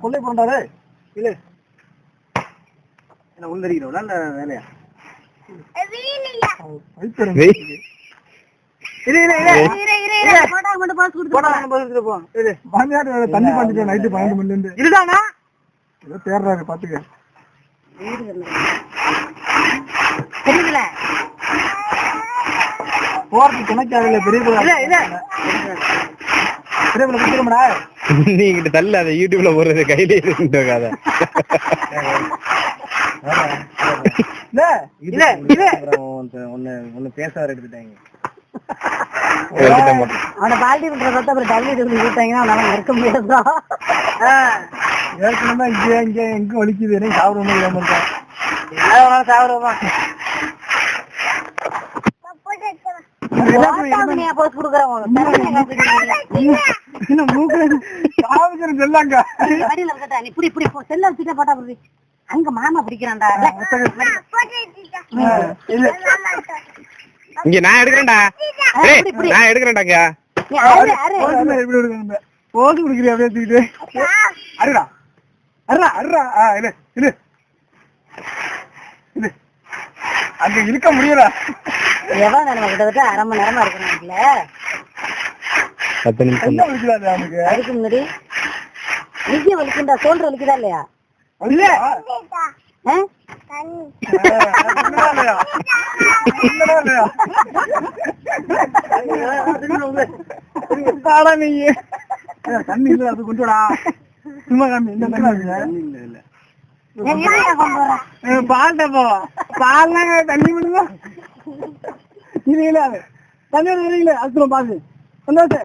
கொள்ளை போறாரு இல்ல உள்தறிக்கிறோம் வேலையா தண்ணி பாண்டிட்டு நைட்டு 12 மணில இருந்து இருடானா ஏதோ தேடுறாரு பாத்துக்க தெரியல போறதுக்கு துணைக்காகல பெரிய குடுத்துருமடா நீங்கிட்ட தள்ள அதை யூடியூப்ல போடுறது கையில இருந்துக்காத ஒன்னு பேச வர எடுத்துட்டாங்க அவனை பால்டி பண்ற பார்த்தா அப்புறம் டவுன்லோட் பண்ணி கொடுத்தாங்கன்னா அவனால இருக்க முடியாதா ஏற்கனவே இங்க எங்க வலிக்குது எனக்கு சாப்பிடணும் இல்லாம இருக்கேன் சாப்பிடுவோமா அங்க மாமா பிடிக்கிறான்டா இங்க நான் எடுக்கிறேன்டா நான் எடுக்கிறேன்டாங்க போது குடிக்கிறியா அப்படியே தூக்கிட்டு அருடா அருடா அருடா இல்ல இல்ல இல்ல அங்க இருக்க முடியல எவ்வளவு நேரம் கிட்டத்தட்ட அரை மணி நேரமா இருக்கிறாங்கல்ல 10 நிமிஷம் வலிக்கலாது அவனுக்கு அதுக்கு முன்னாடி நிஜ வலிக்குண்டா சோல்ற வலிக்குதா இல்லையா இல்ல தண்ணி இல்ல அது கொண்டுடா சும்மா காமி இந்த பால்ட்ட போ பால் தண்ணி விடுங்க இல்ல தண்ணி இல்ல அதுல பாசு சந்தோஷம்